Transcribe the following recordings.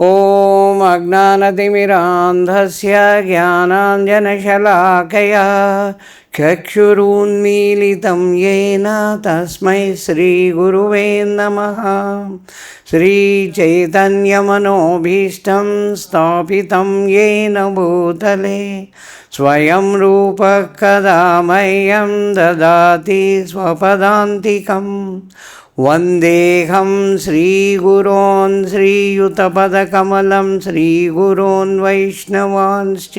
ॐ अज्ञानतिमिरान्धस्य ज्ञानाञ्जनशलाकया चक्षुरुन्मीलितं येन तस्मै श्रीगुरुवे नमः। श्रीचैतन्यमनोभीष्टं स्थापितं येन भूतले स्वयं रूपः कदा मह्यं ददाति स्वपदान्तिकम्। वन्देऽहं श्रीगुरोन् श्रीयुतपदकमलं श्रीगुरोन् वैष्णवांश्च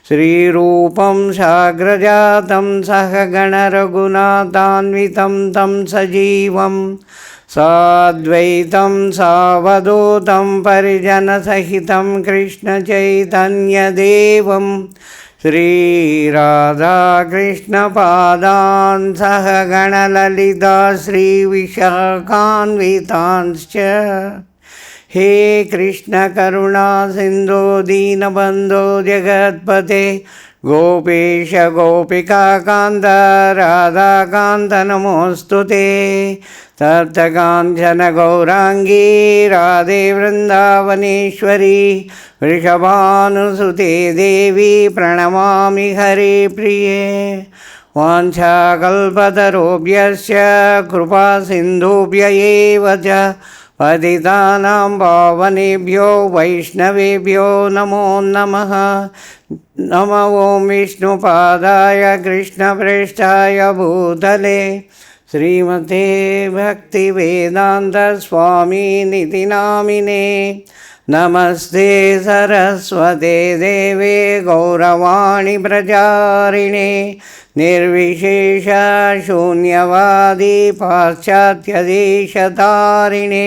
श्रीरूपं साग्रजातं सहगणरघुनाथान्वितं तं सजीवं साद्वैतं सावधूतं परिजनसहितं कृष्णचैतन्यदेवं श्रीराधाकृष्णपादान् सहगणललिता श्रीविशाखान्वितांश्च। हे कृष्ण करुणा सिन्धो दीनबन्धो जगत्पते गोपेश गोपिकान्त राधाकान्त नमोऽस्तुते। तप्तकाञ्चन गौराङ्गी राधे वृन्दावनेश्वरी वृषभानुसुते देवी प्रणमामि हरिप्रिये। वाञ्छाकल्पतरुभ्यश्च कृपासिन्धुभ्य एव च पतितानां पावनेभ्यो वैष्णवेभ्यो नमो नमः। नमो ॐ विष्णुपादाय कृष्णप्रेष्ठाय भूतले श्रीमते भक्तिवेदान्तस्वामिनिति नामिने। नमस्ते सरस्वते देवे गौरवाणी प्रचारिणे निर्विशेष शून्यवादी पाश्चात्यदेशतारिणे।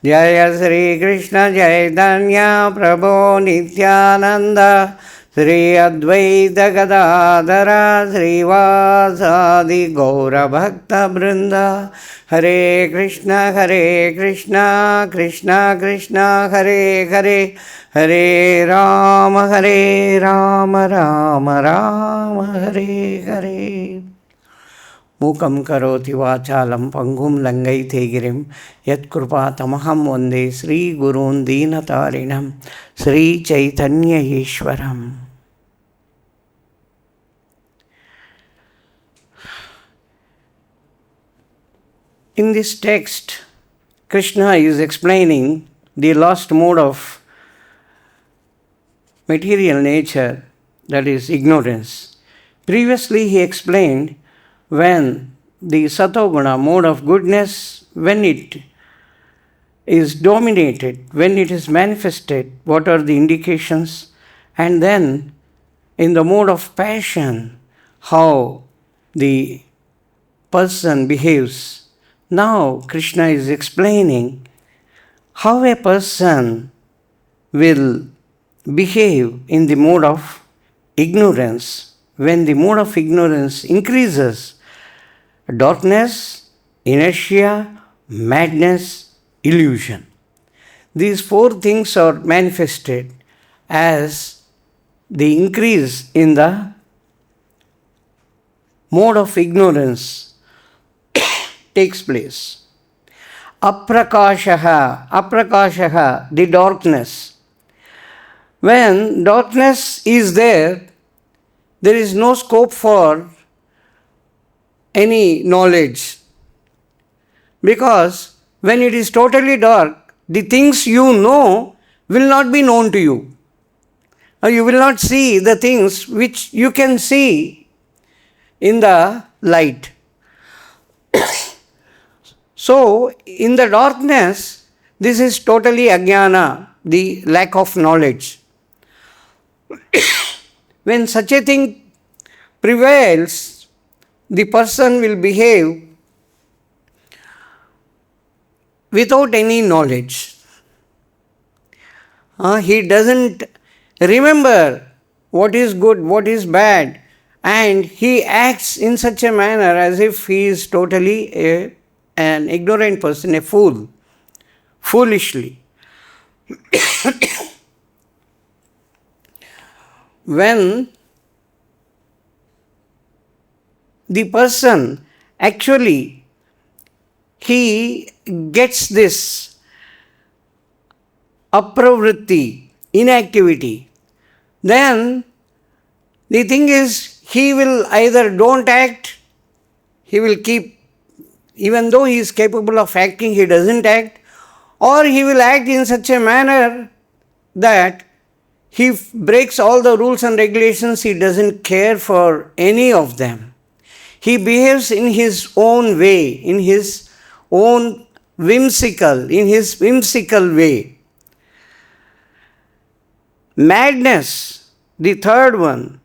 जय श्री कृष्ण चैतन्य प्रभो नित्यानंद श्री अद्वैत गदाधर श्रीवासादि गौरभक्तवृंद। हरे कृष्ण कृष्ण कृष्ण हरे हरे हरे राम राम राम हरे हरे। मूकं करोति वाचालं पंगुं लङ्घयते गिरिं यत्कृपातमहं वन्दे श्रीगुरून् दीनतारिणं Sri Chaitanya ईश्वरम्। In this text, Krishna is explaining the last mode of material nature, that is ignorance. Previously he explained when the satoguna mode of goodness, when it is dominated, when it is manifested, what are the indications, and then in the mode of passion, how the person behaves. Now Krishna is explaining how a person will behave in the mode of ignorance. When the mode of ignorance increases, darkness, inertia, madness, illusion. These four things are manifested as the increase in the mode of ignorance takes place. Aprakāśaḥ, the darkness. When darkness is there, there is no scope for any knowledge. Because when it is totally dark, the things you know will not be known to you. Or you will not see the things which you can see in the light. So, in the darkness, this is totally ajnana, the lack of knowledge. When such a thing prevails, the person will behave without any knowledge. He doesn't remember what is good, what is bad, and he acts in such a manner as if he is totally an ignorant person, a fool, foolishly. When the person actually he gets this apravṛttiḥ, inactivity, then the thing is he will either don't act, he will keep, even though he is capable of acting, he doesn't act, or he will act in such a manner that he breaks all the rules and regulations, he doesn't care for any of them. He behaves in his own way, in his own whimsical way. Madness, the third one.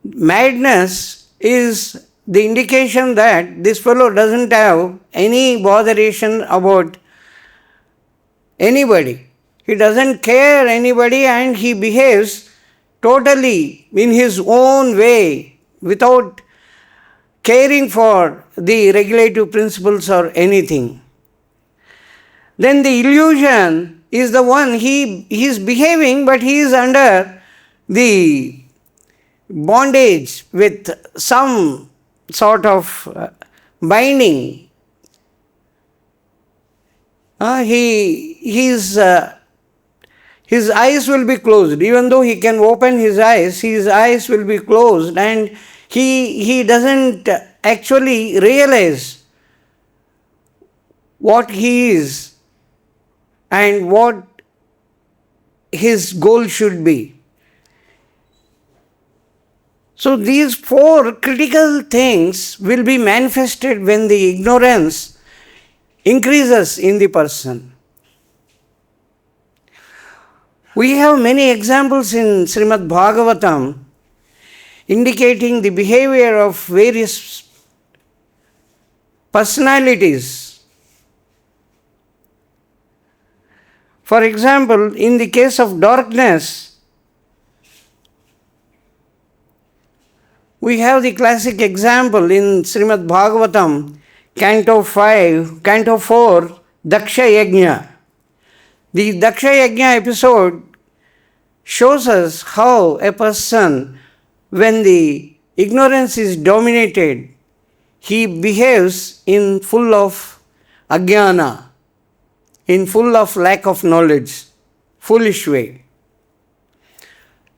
Madness is the indication that this fellow doesn't have any botheration about anybody. He doesn't care anybody and he behaves totally in his own way without caring for the regulative principles or anything. Then the illusion is the one, he is behaving but he is under the bondage with some sort of binding. His eyes will be closed. Even though he can open his eyes will be closed, and he doesn't actually realize what he is and what his goal should be. So these four critical things will be manifested when the ignorance increases in the person. We have many examples in Srimad Bhagavatam indicating the behavior of various personalities. For example, in the case of darkness, we have the classic example in Srimad Bhagavatam, Canto 4, Daksha Yajna. The Daksha Yajna episode shows us how a person, when the ignorance is dominated, he behaves in full of ajnana, in full of lack of knowledge, foolish way.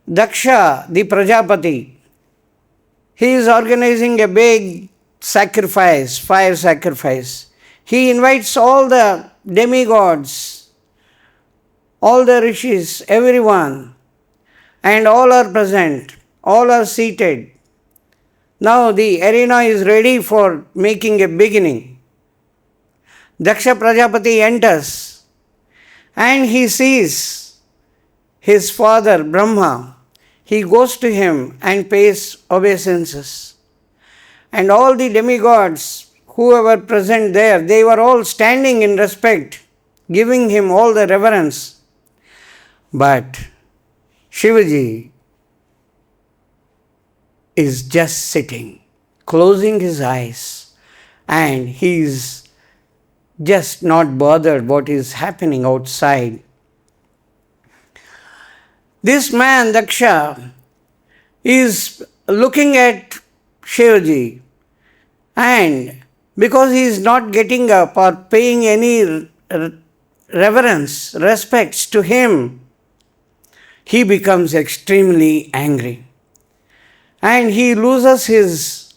Daksha, the Prajapati, he is organizing a big sacrifice, fire sacrifice. He invites all the demigods, all the rishis, everyone, and all are present, all are seated. Now the arena is ready for making a beginning. Daksha Prajapati enters and he sees his father Brahma. He goes to him and pays obeisances. And all the demigods who were present there, they were all standing in respect, giving him all the reverence. But Shivaji is just sitting, closing his eyes, and he is just not bothered what is happening outside. This man, Daksha, is looking at Shivaji, and because he is not getting up or paying any reverence, respects to him, he becomes extremely angry. And he loses his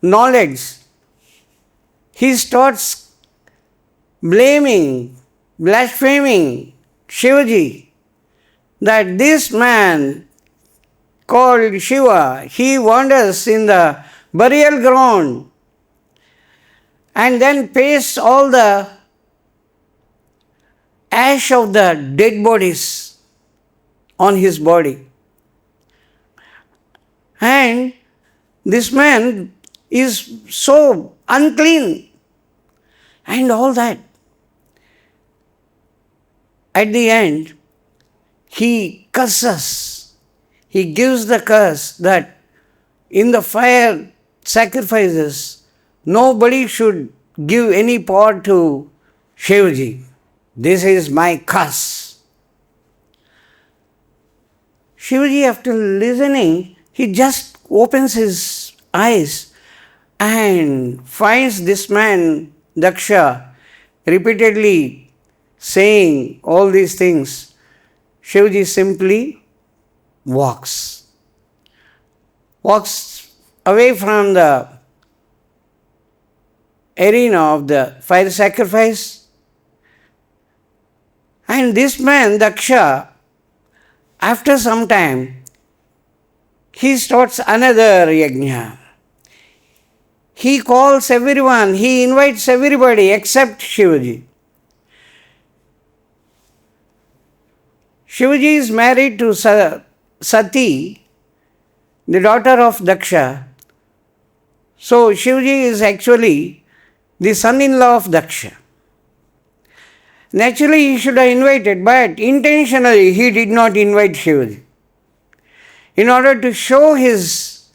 knowledge. He starts blaming, blaspheming Shivaji, that this man called Shiva, he wanders in the burial ground and then pastes all the ash of the dead bodies on his body. And this man is so unclean and all that. At the end, he curses. He gives the curse that in the fire sacrifices, nobody should give any pot to Shivaji. This is my curse. Shivaji, after listening, he just opens his eyes and finds this man, Daksha, repeatedly saying all these things. Shivaji simply walks away from the arena of the fire sacrifice. And this man, Daksha, after some time, he starts another yajna. He calls everyone, he invites everybody except Shivaji. Shivaji is married to Sati, the daughter of Daksha. So Shivaji is actually the son-in-law of Daksha. Naturally, he should have invited, but intentionally he did not invite Shivaji. In order to show his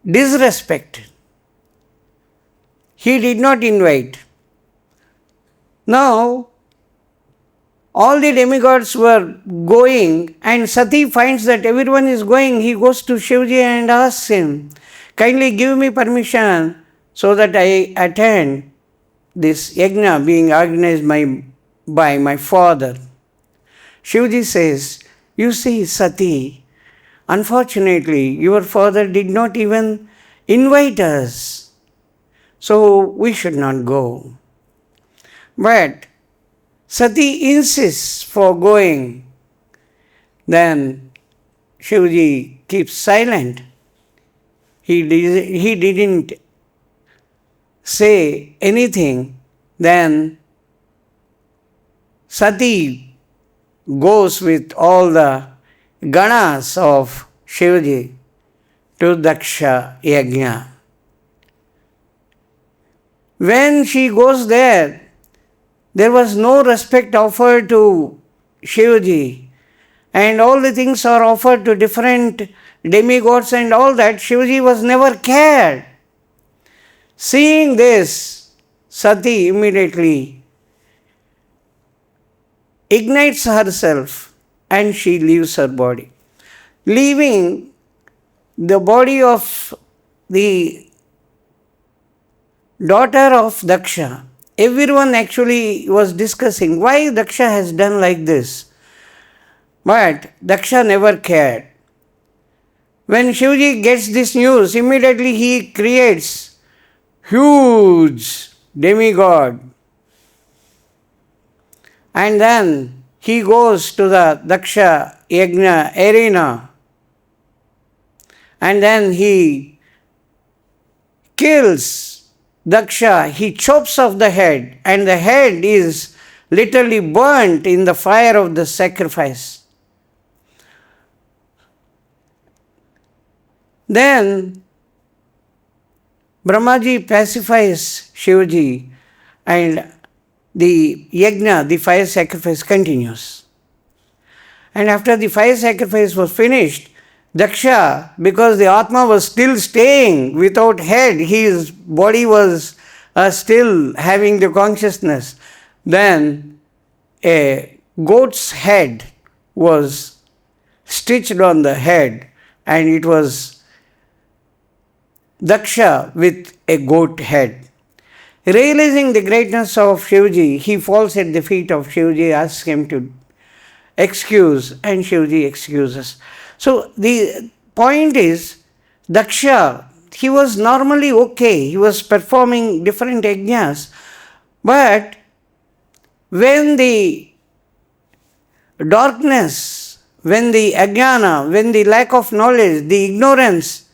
disrespect, he did not invite. Now, all the demigods were going, and Sati finds that everyone is going. He goes to Shivaji and asks him, kindly give me permission so that I attend this yajna being organized by my father. Shivaji says, you see, Sati, unfortunately, your father did not even invite us, so we should not go. But Sati insists for going. Then Shivaji keeps silent. He didn't say anything. Then Sati goes with all the ganas of Shivaji to Daksha Yajna. When she goes there was no respect offered to Shivaji, and all the things are offered to different demigods and all that. Shivaji was never cared. Seeing this, Sati immediately ignites herself and she leaves her body. Leaving the body of the daughter of Daksha, everyone actually was discussing why Daksha has done like this. But Daksha never cared. When Shivaji gets this news, immediately he creates huge demigod. And then he goes to the Daksha Yajna arena. And then he kills Daksha. He chops off the head, and the head is literally burnt in the fire of the sacrifice. Then Brahmaji pacifies Shivaji, and the yajna, the fire sacrifice, continues. And after the fire sacrifice was finished, Daksha, because the Atma was still staying without head, his body was still having the consciousness, then a goat's head was stitched on the head, and it was Daksha with a goat head. Realizing the greatness of Shivaji, he falls at the feet of Shivaji, asks him to excuse, and Shivaji excuses. So the point is, Daksha, he was normally okay, he was performing different yajnas, but when the darkness, when the ajnana, when the lack of knowledge, the ignorance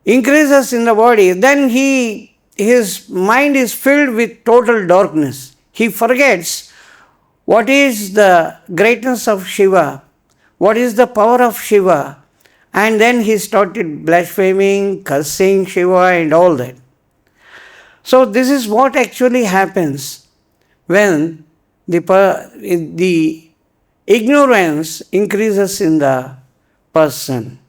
increases in the body, then his mind is filled with total darkness. He forgets what is the greatness of Shiva, what is the power of Shiva, and then he started blaspheming, cursing Shiva and all that. So this is what actually happens when the ignorance increases in the person.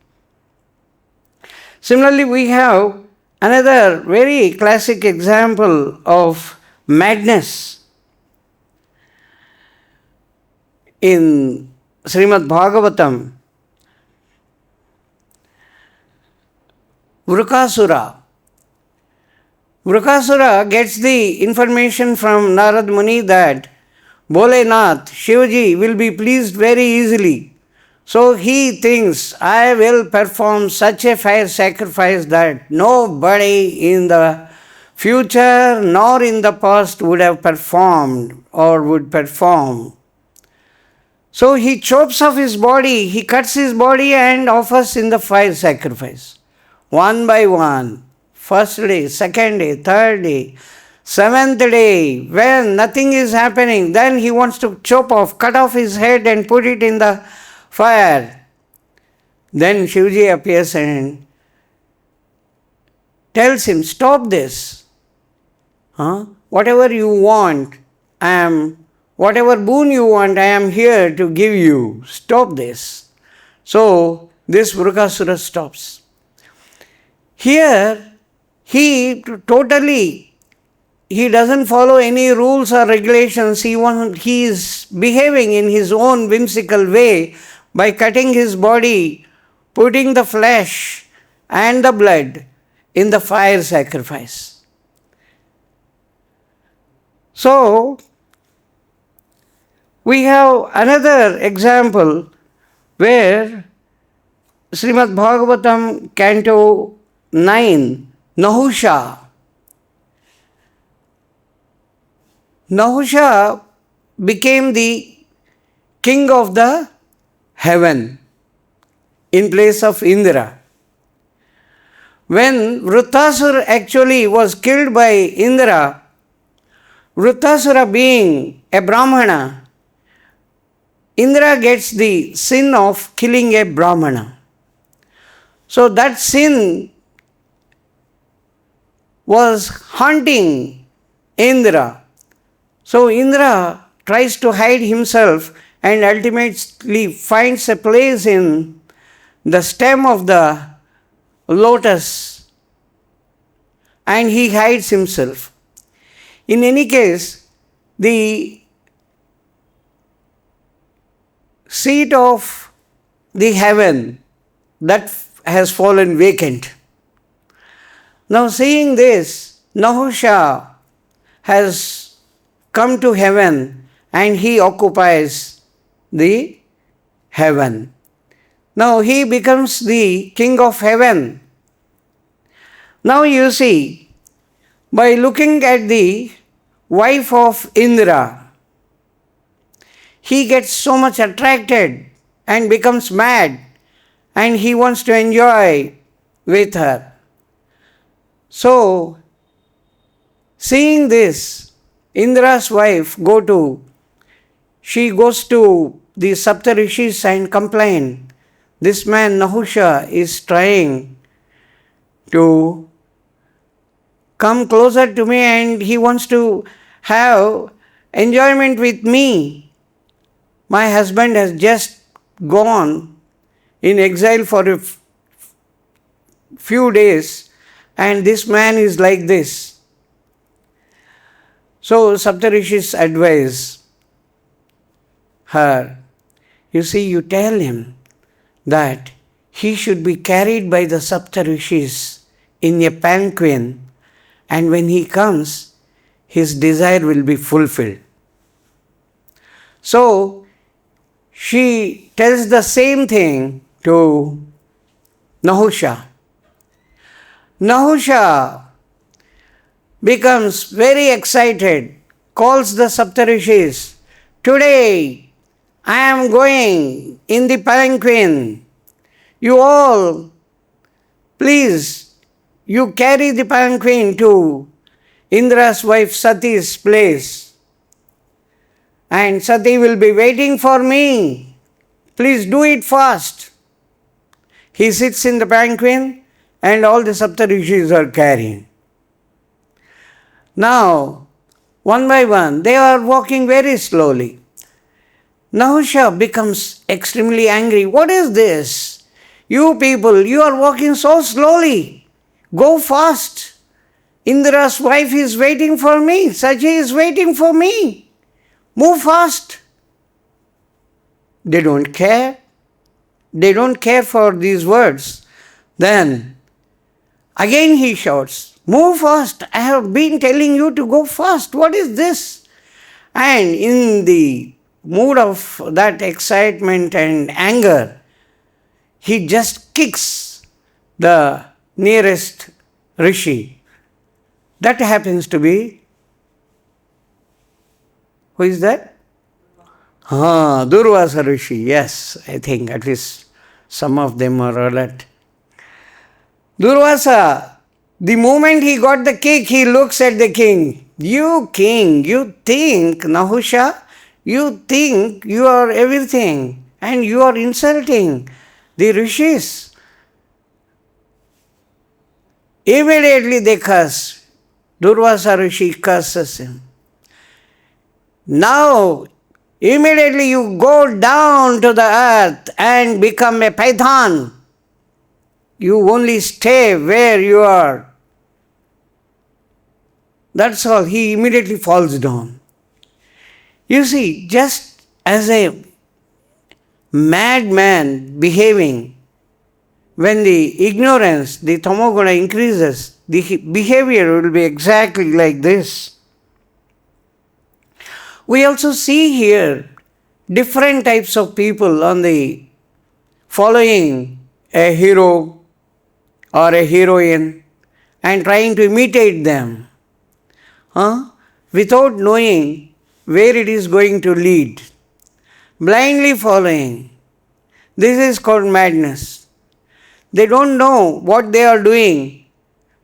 Similarly, we have another very classic example of madness in Srimad Bhagavatam. Vrikasura gets the information from Narad Muni that Bholenath, Shivaji, will be pleased very easily. So he thinks, I will perform such a fire sacrifice that nobody in the future nor in the past would have performed or would perform. So he chops off his body, he cuts his body and offers in the fire sacrifice. One by one. First day, second day, third day, seventh day, when nothing is happening, then he wants to cut off his head and put it in the fire. Then Shivaji appears and tells him, stop this. Whatever you want, whatever boon you want, I am here to give you. Stop this. So this Vrikasura stops. Here, he doesn't follow any rules or regulations. He is behaving in his own whimsical way by cutting his body, putting the flesh and the blood in the fire sacrifice. So, we have another example where Srimad Bhagavatam, Canto 9, Nahusha. Nahusha became the king of the heaven in place of Indra. When Vrittasura actually was killed by Indra, Vrittasura being a Brahmana, Indra gets the sin of killing a Brahmana. So that sin was haunting Indra. So Indra tries to hide himself and ultimately finds a place in the stem of the lotus and he hides himself. In any case, the seat of the heaven that has fallen vacant. Now seeing this, Nahusha has come to heaven and he occupies the heaven. Now he becomes the king of heaven. Now you see, by looking at the wife of Indra, he gets so much attracted and becomes mad and he wants to enjoy with her. So, seeing this, Indra's wife she goes to the Saptarishis and complain, this man Nahusha is trying to come closer to me and he wants to have enjoyment with me. My husband has just gone in exile for a few days and this man is like this. So Saptarishis advise her, you see, you tell him that he should be carried by the Saptarishis in a palanquin and when he comes, his desire will be fulfilled. So she tells the same thing to Nahusha. Nahusha becomes very excited, calls the Saptarishis, today I am going in the palanquin. You all, please, you carry the palanquin to Indra's wife Sati's place. And Sati will be waiting for me. Please do it fast. He sits in the palanquin and all the Saptarishis are carrying. Now, one by one, they are walking very slowly. Nahusha becomes extremely angry. What is this? You people, you are walking so slowly. Go fast. Indra's wife is waiting for me. Saji is waiting for me. Move fast. They don't care. They don't care for these words. Then, again he shouts, move fast. I have been telling you to go fast. What is this? And in the mood of that excitement and anger, he just kicks the nearest rishi. That happens to be, who is that? Durvasa Rishi. Yes, I think at least some of them are alert. Durvasa, the moment he got the kick, he looks at the king. You king, you think, Nahusha, you think you are everything and you are insulting the rishis. Immediately they curse. Durvasa Rishi curses him. Now, immediately you go down to the earth and become a python. You only stay where you are. That's all. He immediately falls down. You see, just as a madman behaving, when the ignorance, the tamoguna increases, the behavior will be exactly like this. We also see here different types of people on the following a hero or a heroine and trying to imitate them, without knowing where it is going to lead. Blindly following. This is called madness. They don't know what they are doing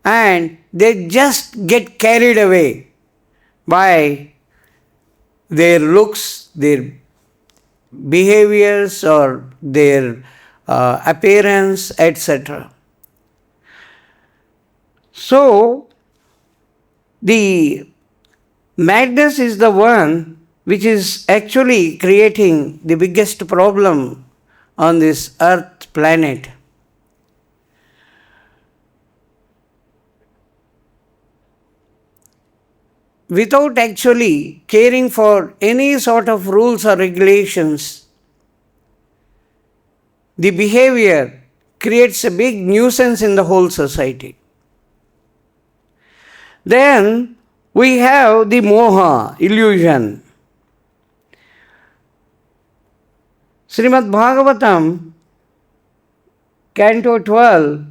and they just get carried away by their looks, their behaviors or their appearance, etc. So, the madness is the one which is actually creating the biggest problem on this earth planet. Without actually caring for any sort of rules or regulations, the behavior creates a big nuisance in the whole society. Then we have the moha, illusion. Srimad Bhagavatam, Canto 12,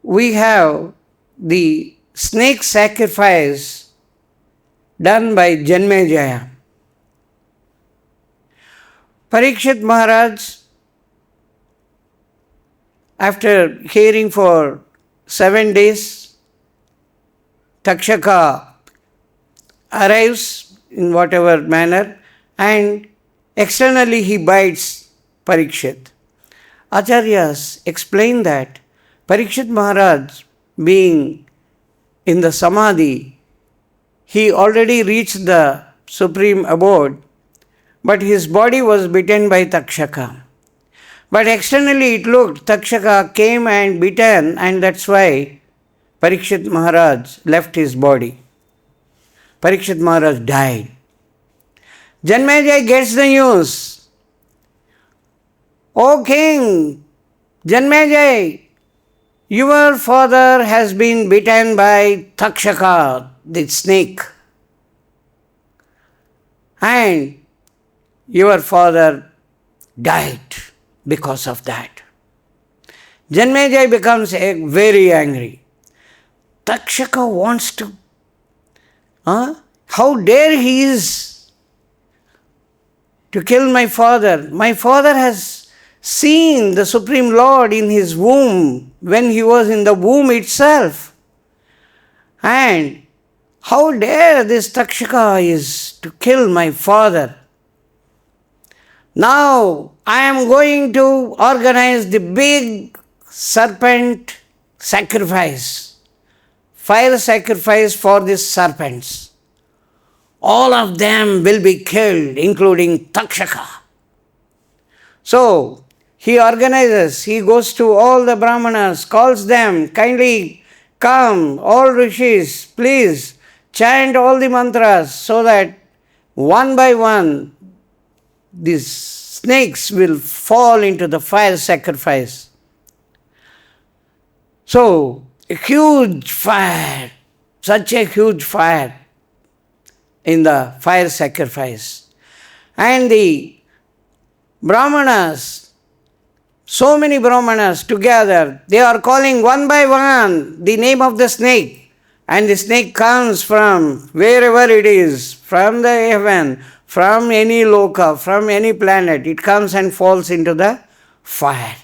we have the snake sacrifice done by Janmejaya. Parikshit Maharaj, after hearing for 7 days, Takshaka arrives in whatever manner and externally he bites Parikshit. Acharyas explain that Parikshit Maharaj, being in the Samadhi, he already reached the supreme abode, but his body was bitten by Takshaka. But externally it looked, Takshaka came and bitten, and that's why Parikshit Maharaj left his body. Parikshit Maharaj died. Janmejaya gets the news. O king, Janmejaya, your father has been bitten by Takshaka, the snake, and your father died because of that. Janmejaya becomes very angry. Takshaka wants to, how dare he is to kill my father. My father has seen the Supreme Lord in his womb when he was in the womb itself. And how dare this Takshaka is to kill my father. Now I am going to organize the big serpent sacrifice, fire sacrifice for these serpents. all of them will be killed, including Takshaka. So, he organizes, he goes to all the Brahmanas, calls them, kindly come, all rishis, please chant all the mantras so that one by one these snakes will fall into the fire sacrifice. So, a huge fire, such a huge fire in the fire sacrifice. And the Brahmanas, so many Brahmanas together, they are calling one by one the name of the snake. And the snake comes from wherever it is, from the heaven, from any loka, from any planet. It comes and falls into the fire.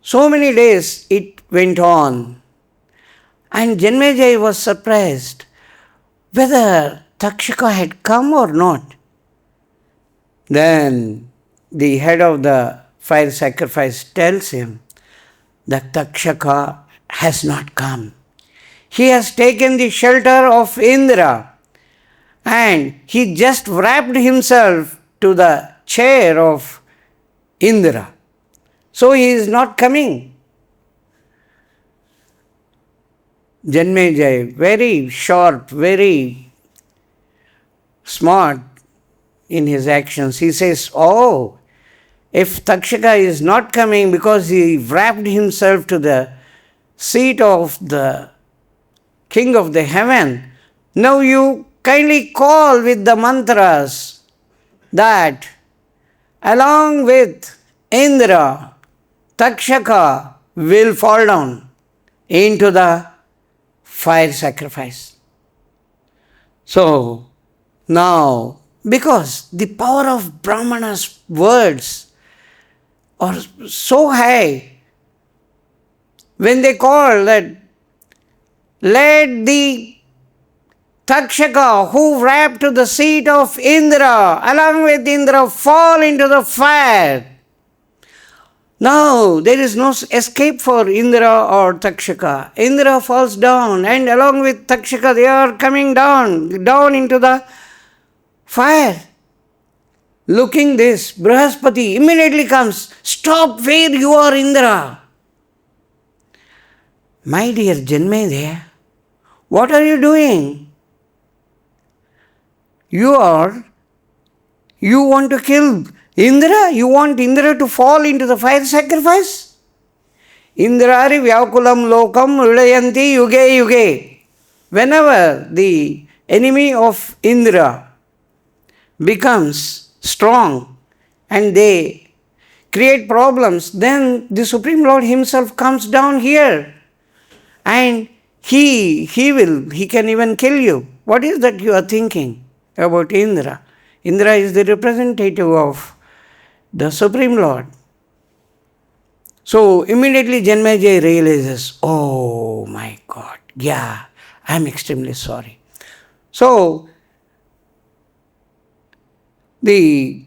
So many days it went on. And Janmejaya was surprised whether Takshaka had come or not. Then the head of the fire sacrifice tells him that Takshaka has not come. He has taken the shelter of Indra and he just wrapped himself to the chair of Indra. So he is not coming. Janmejaya, very sharp, very smart in his actions. He says, oh, if Takshaka is not coming because he wrapped himself to the seat of the king of the heaven, now you kindly call with the mantras that along with Indra, Takshaka will fall down into the fire sacrifice. So now, because the power of Brahmana's words are so high, when they call that let the Takshaka who wrapped to the seat of Indra along with Indra fall into the fire. Now there is no escape for Indra or Takshaka. Indra falls down and along with Takshaka they are coming down into the fire. Looking this, Brihaspati immediately comes, stop where you are, Indra. My dear Janmejaya, what are you doing? You want to kill Indra? You want Indra to fall into the fire sacrifice? Indrari vyakulam lokam jāyante yuge yuge. Whenever the enemy of Indra becomes strong and they create problems, then the Supreme Lord himself comes down here and he can even kill you. What is that you are thinking about Indra? Indra is the representative of the Supreme Lord. So immediately Janmejaya realizes, oh my God, yeah, I am extremely sorry. So the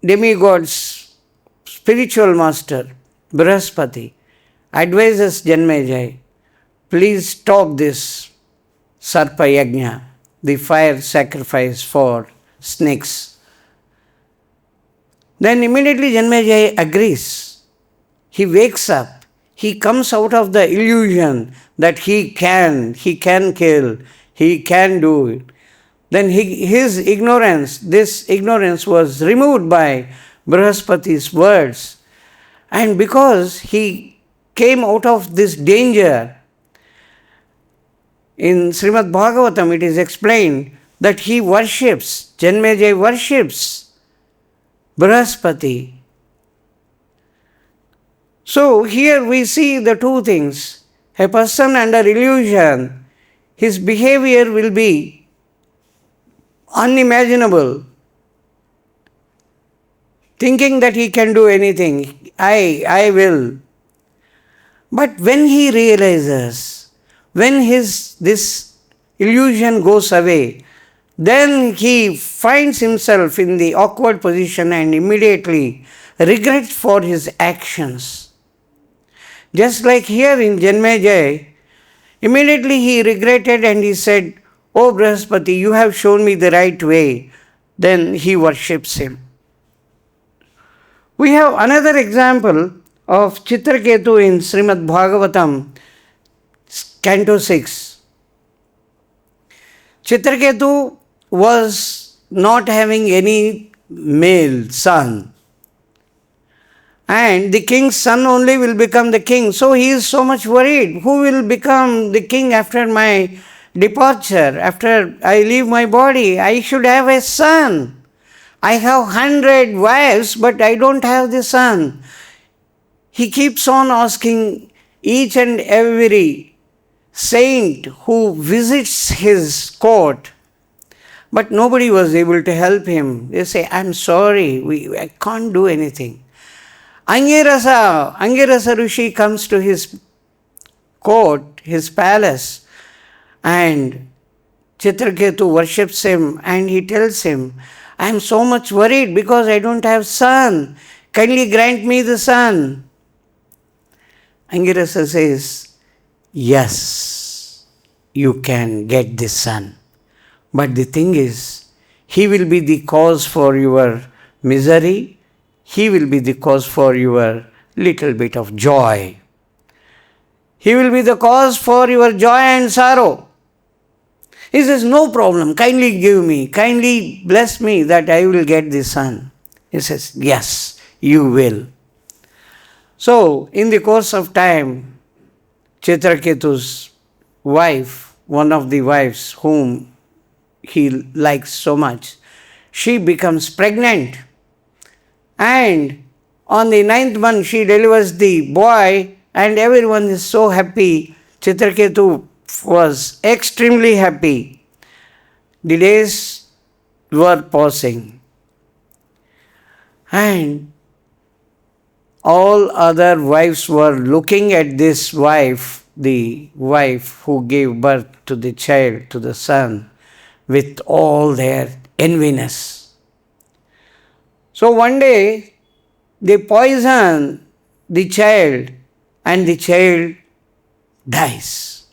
demigod's spiritual master, Brihaspati, advises Janmejaya, please stop this Sarpa Yajna, the fire sacrifice for snakes. Then immediately Janmejaya agrees. He wakes up. He comes out of the illusion that he can kill, he can do it. Then this ignorance was removed by Brihaspati's words. And because he came out of this danger, in Srimad Bhagavatam it is explained that he worships, Janmejaya worships Brihaspati. So here we see the two things. A person under illusion, his behavior will be unimaginable, thinking that he can do anything. I will. But when he realizes, when this illusion goes away, then he finds himself in the awkward position and immediately regrets for his actions. Just like here in Janmejaya, immediately he regretted and he said, "O Brihaspati, you have shown me the right way." Then he worships him. We have another example of Chitraketu in Srimad Bhagavatam, Canto 6. Chitraketu was not having any male son. And the king's son only will become the king. So he is so much worried. Who will become the king after my departure, after I leave my body? I should have a son. I have 100 wives, but I don't have the son. He keeps on asking each and every saint who visits his court, but nobody was able to help him. They say, "I'm sorry, I can't do anything." Angirasa Rishi comes to his court, his palace, and Chitraketu worships him, and he tells him, "I'm so much worried because I don't have son. Kindly grant me the son." Angirasa says, "Yes, you can get this son. But the thing is, he will be the cause for your misery. He will be the cause for your little bit of joy. He will be the cause for your joy and sorrow." He says, "No problem, kindly give me, kindly bless me that I will get this son." He says, "Yes, you will." So, in the course of time, Chitraketu's wife, one of the wives whom he likes so much, she becomes pregnant. And on the 9th month, she delivers the boy, and everyone is so happy. Chitraketu was extremely happy. The days were passing, and all other wives were looking at this wife, the wife who gave birth to the child, to the son, with all their enviness. So one day, they poison the child, and the child dies.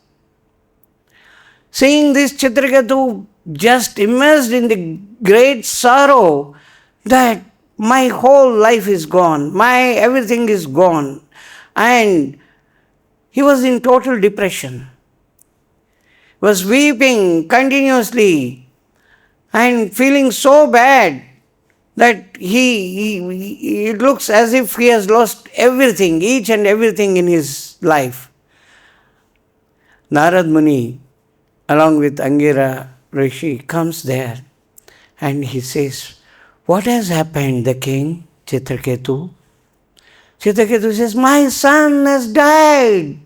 Seeing this, Chitraketu, just immersed in the great sorrow that my whole life is gone, my everything is gone, and he was in total depression. Was weeping continuously and feeling so bad that it looks as if he has lost everything, each and everything in his life. Narad Muni, along with Angira Rishi, comes there and he says, "What has happened, the king, Chitraketu?" Chitraketu says, "My son has died.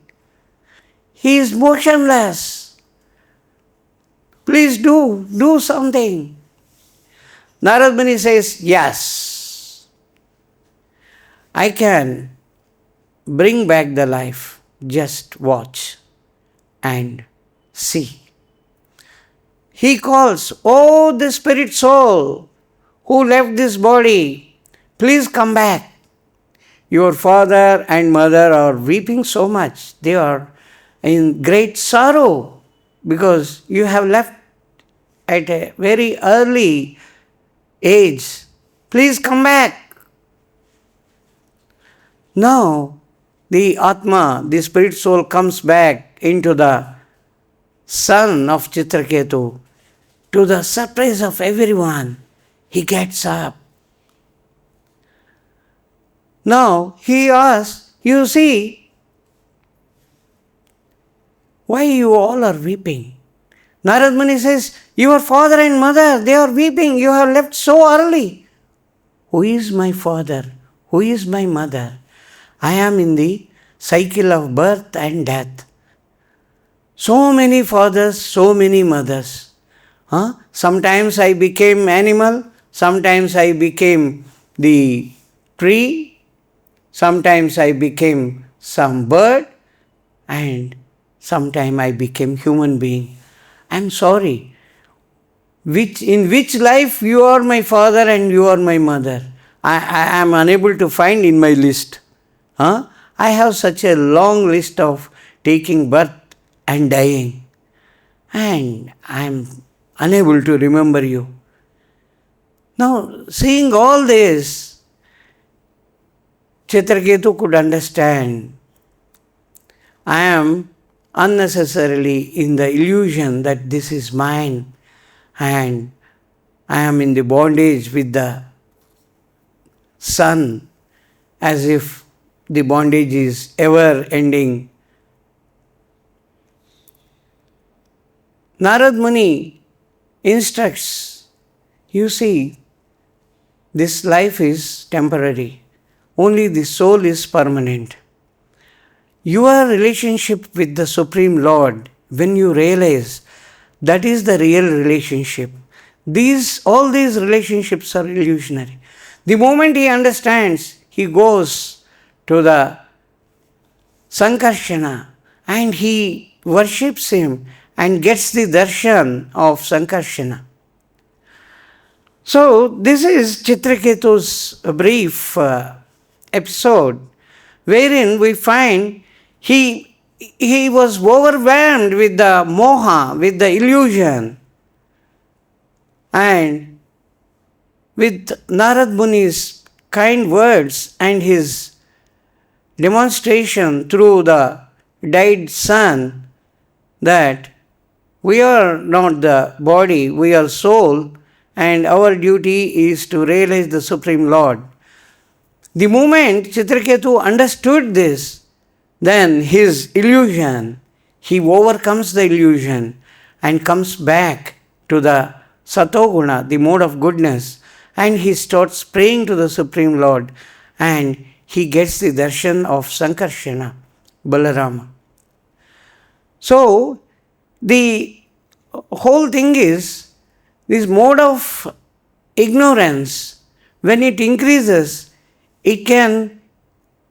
He is motionless. Please do something." Narad Muni says, "Yes, I can bring back the life. Just watch and see." He calls, "Oh, the spirit soul who left this body, please come back. Your father and mother are weeping so much. They are in great sorrow because you have left at a very early age. Please come back." Now, the Atma, the spirit soul, comes back into the son of Chitraketu. To the surprise of everyone, he gets up. Now, he asks, "You see, why you all are weeping?" Narad Muni says, "Your father and mother, they are weeping. You have left so early." "Who is my father? Who is my mother? I am in the cycle of birth and death. So many fathers, so many mothers. Sometimes I became animal, sometimes I became the tree, sometimes I became some bird, and sometime I became human being. I'm sorry. In which life you are my father and you are my mother? I am unable to find in my list. I have such a long list of taking birth and dying. and I am unable to remember you. Now, seeing all this, Chitraketu could understand, I am unnecessarily in the illusion that this is mine and I am in the bondage with the sun, as if the bondage is ever ending. Narad Muni instructs, you see, this life is temporary, only the soul is permanent. Your relationship with the Supreme Lord, when you realize that is the real relationship, all these relationships are illusionary. The moment he understands, he goes to the Sankarshana and he worships him and gets the darshan of Sankarshana. So, this is Chitraketu's brief episode, wherein we find he was overwhelmed with the moha, with the illusion, and with Narad Muni's kind words and his demonstration through the dyed sun that we are not the body, we are soul, and our duty is to realize the Supreme Lord. The moment Chitraketu understood this, then his illusion, he overcomes the illusion and comes back to the Satoguna, the mode of goodness, and he starts praying to the Supreme Lord and he gets the darshan of Sankarshana, Balarama. So, the whole thing is, this mode of ignorance, when it increases, it can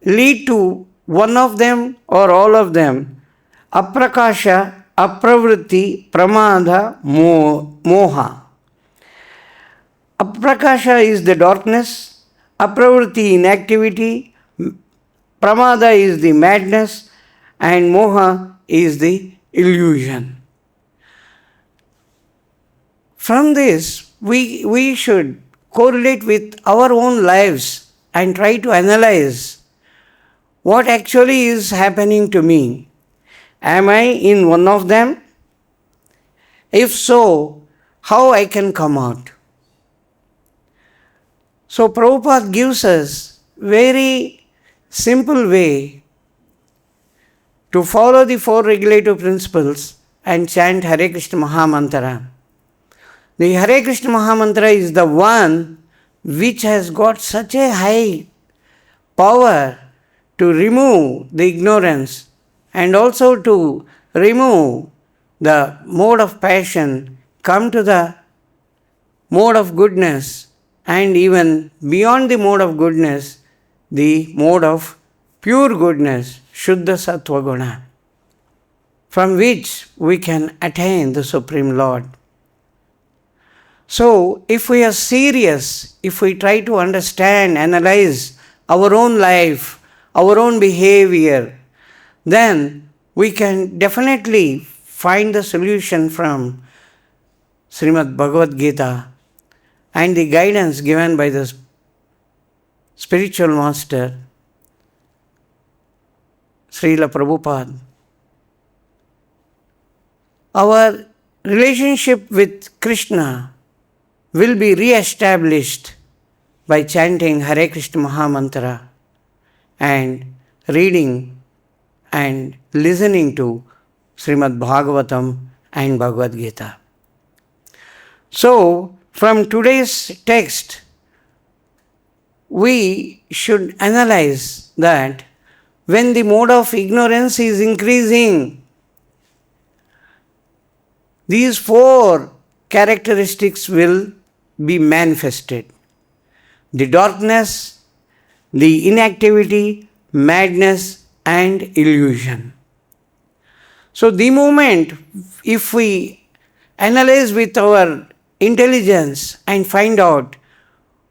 lead to one of them or all of them. Aprakāśaḥ, apravṛttiḥ, pramādaḥ, moha. Aprakāśaḥ is the darkness, apravṛttiḥ inactivity, pramāda is the madness, and moha is the illusion. From this, we should correlate with our own lives and try to analyze what actually is happening to me. Am I in one of them? If so, how I can come out? So Prabhupada gives us very simple way to follow the 4 regulative principles and chant Hare Krishna Maha Mantra. The Hare Krishna Maha Mantra is the one which has got such a high power to remove the ignorance and also to remove the mode of passion, come to the mode of goodness, and even beyond the mode of goodness, the mode of pure goodness, Shuddha Sattva Guna, from which we can attain the Supreme Lord. So, if we are serious, if we try to understand, analyze our own life, our own behavior, then we can definitely find the solution from Srimad Bhagavad-Gita and the guidance given by the spiritual master, Srila Prabhupada. Our relationship with Krishna will be re-established by chanting Hare Krishna Maha Mantra and reading and listening to Srimad Bhagavatam and Bhagavad-Gita. So, from today's text, we should analyze that when the mode of ignorance is increasing, these 4 characteristics will be manifested. The darkness, the inactivity, madness, and illusion. So the moment, if we analyze with our intelligence and find out,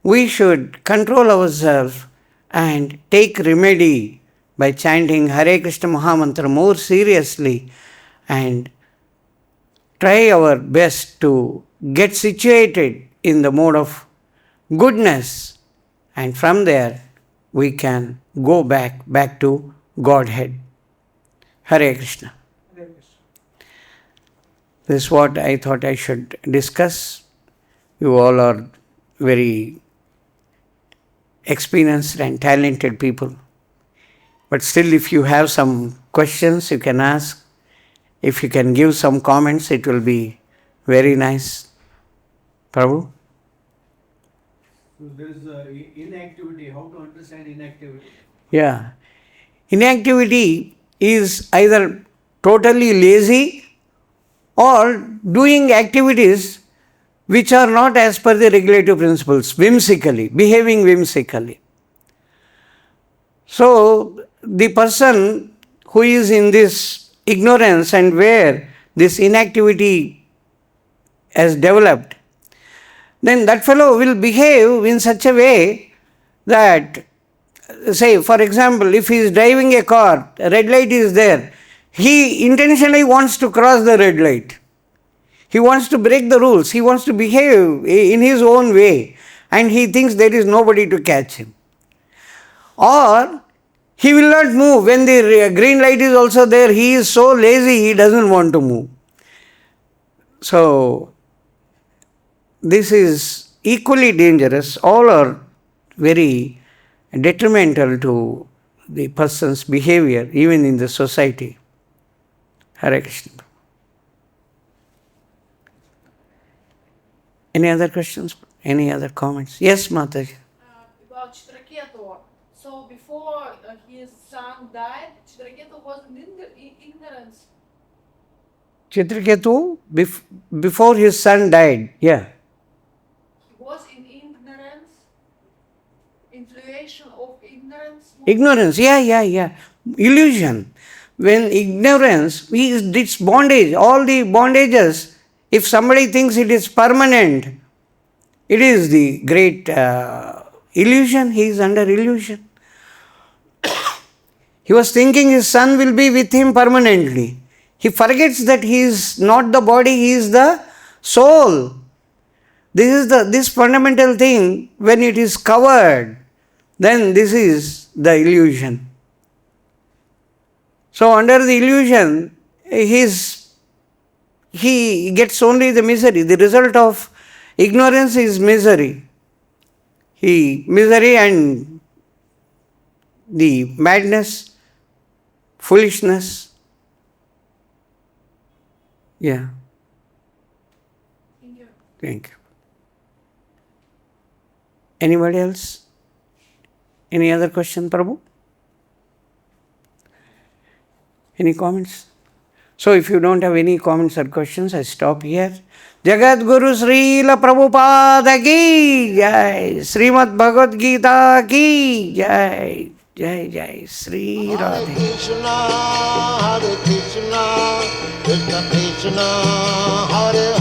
we should control ourselves and take remedy by chanting Hare Krishna Maha Mantra more seriously and try our best to get situated in the mode of goodness, and from there we can go back to Godhead. Hare Krishna. This is what I thought I should discuss. You all are very experienced and talented people. But still, if you have some questions, you can ask. If you can give some comments, it will be very nice. Prabhu? So there is inactivity. How to understand inactivity? Yeah. Inactivity is either totally lazy or doing activities which are not as per the regulative principles, whimsically, behaving whimsically. So, the person who is in this ignorance and where this inactivity has developed, then that fellow will behave in such a way that, say, for example, if he is driving a car, a red light is there, he intentionally wants to cross the red light. He wants to break the rules. He wants to behave in his own way, and he thinks there is nobody to catch him. Or he will not move. When the green light is also there, he is so lazy, he doesn't want to move. So, this is equally dangerous. All are very detrimental to the person's behavior, even in the society. Hare Krishna. Any other questions? Any other comments? Yes, Mataji. About Chitraketu. So before his son died, Chitraketu was in ignorance. Chitraketu, before his son died, yeah. He was in ignorance, influence of ignorance. Ignorance, yeah. Illusion. When ignorance is its bondage, all the bondages, if somebody thinks it is permanent, it is the great illusion. He is under illusion. He was thinking his son will be with him permanently. He forgets that he is not the body, he is the soul. This fundamental thing, when it is covered, then this is the illusion. So under the illusion, he gets only the misery. The result of ignorance is misery. Misery and the madness, foolishness. Yeah. Thank you. Thank you. Anybody else? Any other question, Prabhu? Any comments? So if you don't have any comments or questions, I stop here. Jagat Guru Srila Prabhupada ki Jai. Srimad Bhagavad-Gita ki Jai. Jai Sri Radhe. Hare Krishna, Krishna Krishna, Hare